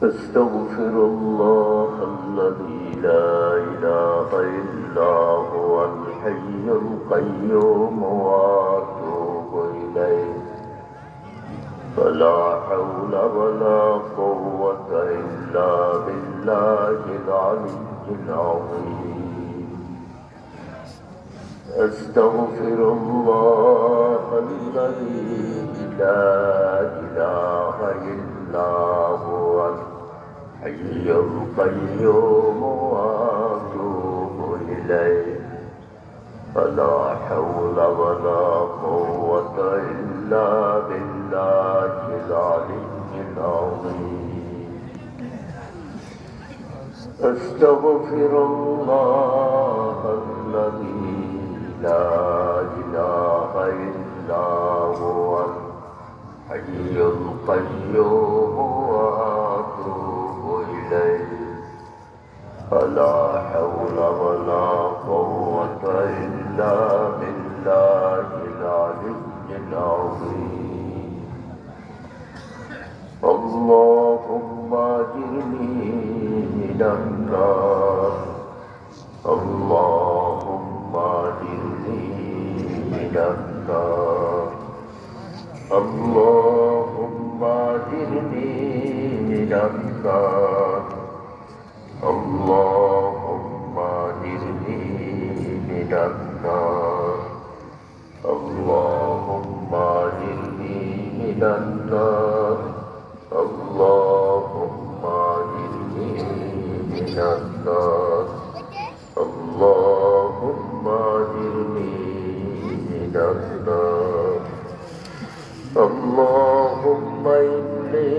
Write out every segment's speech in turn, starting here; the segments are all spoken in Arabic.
أستغفر الله الذي لا إله إلا هو الحي القيوم وأتوب إليه فلا حول ولا قوة إلا بالله العلي العظيم أستغفر الله الذي لا إله إلا هو الحي القيوم وأتوب إليه فلا حول ولا قوة إلا بالله العلي العظيم أستغفر الله الذي لا إله إلا هو الحي القيوم وأتوب إليه فلا حول ولا قوة إلا بالله العلي العظيم اللهم أجرني من النار اللهم أجرني من النار اللهم أجرني من النار اللهم أجرني من النار اللهم أجرني من النار اللهم أجرني من النار اللهم أجرني من النار اللهم إني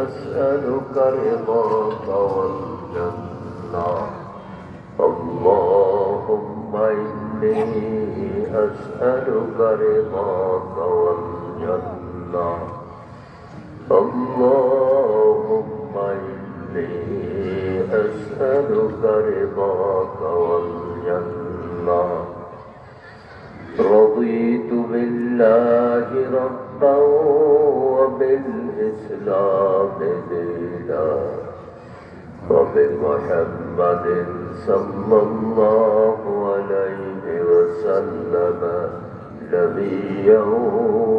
أسألك رضاك والجنة اللهم إني أسألك رضاك والجنة اللهم إني أسألك رضاك والجنة رضيت بالله ربا وبالإسلام دينا وبمحمد صلى الله عليه وسلم نبيا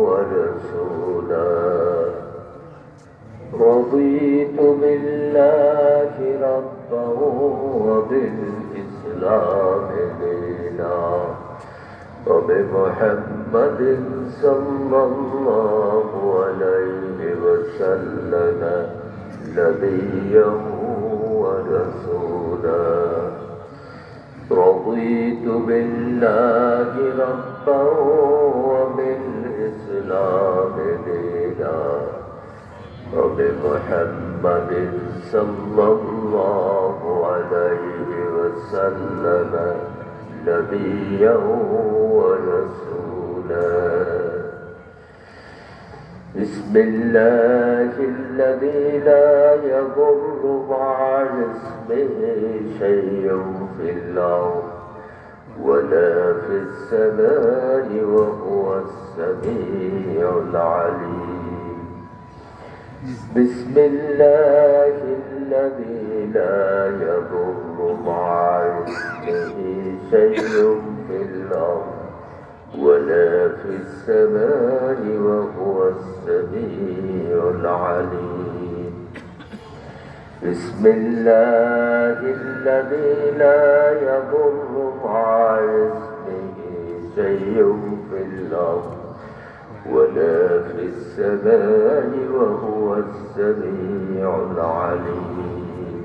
ورسولا رضيت بالله ربا وبالإسلام دينا وبمحمد صلى الله عليه وسلم نبيا ورسولا رضيت بالله ربا وبالإسلام دينا وبمحمد صلى الله عليه وسلم نبيا ورسولا بسم الله الذي لا يضر مع اسمه شيء في الأرض ولا في السماء وهو السميع العليم بسم الله الذي لا يضر مع اسمه شيء في الأرض ولا في السماء وهو السميع العليم بسم الله الذي لا يضر مع اسمه شيء في الأرض ولا في السماء وهو السميع العليم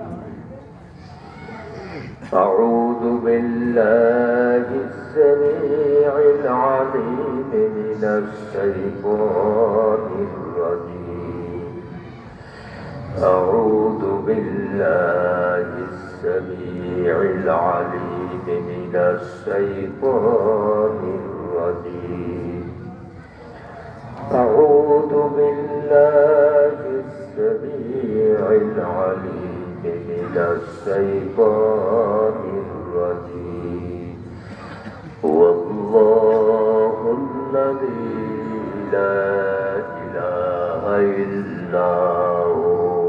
أعوذ بالله السميع العليم من الشيطان الرجيم أعوذ بالله السميع العليم من الشيطان الرجيم أعوذ بالله السميع العليم من الشيطان الرجيم والله الذي لا إله إلا هو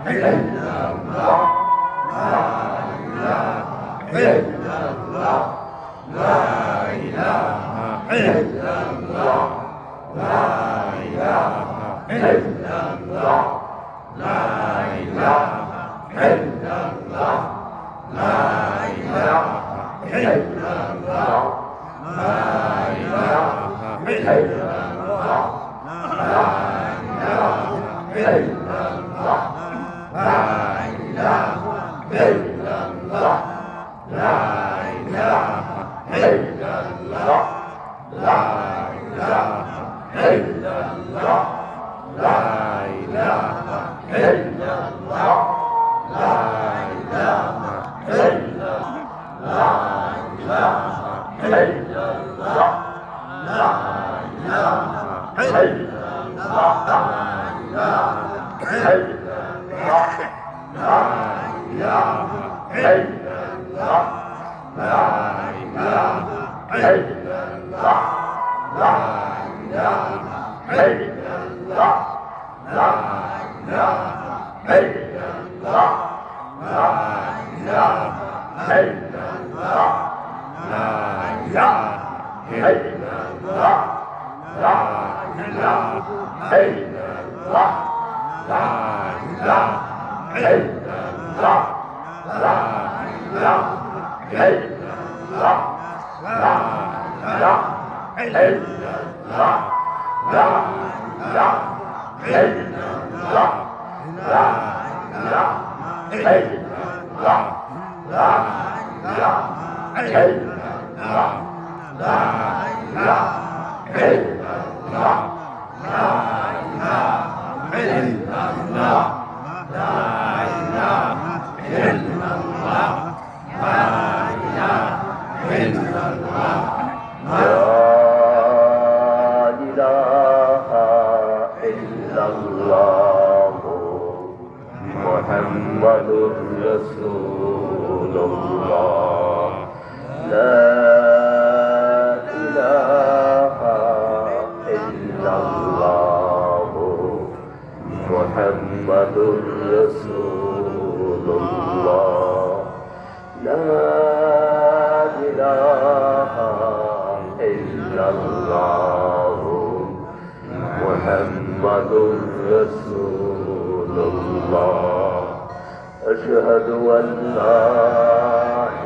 أشهد أن لا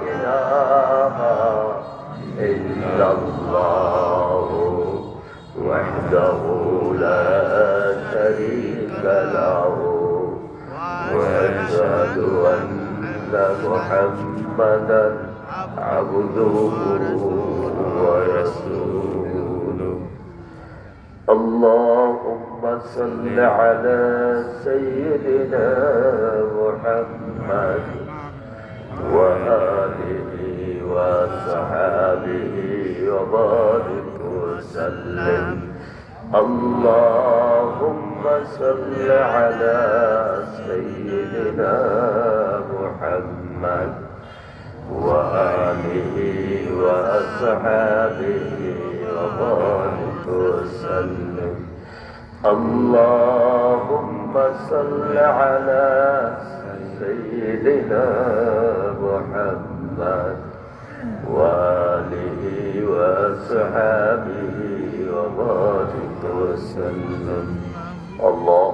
إله إلا الله وحده لا شريك له وأشهد أن محمدا عبده ورسوله اللهم صل على سيدنا محمد وآله وصحابه وبارك وسلم اللهم صل على سيدنا محمد وآله وأصحابه وبارك وسلم اللهم صل على سيدنا محمد وآله وأصحابه وبارك وسلم الله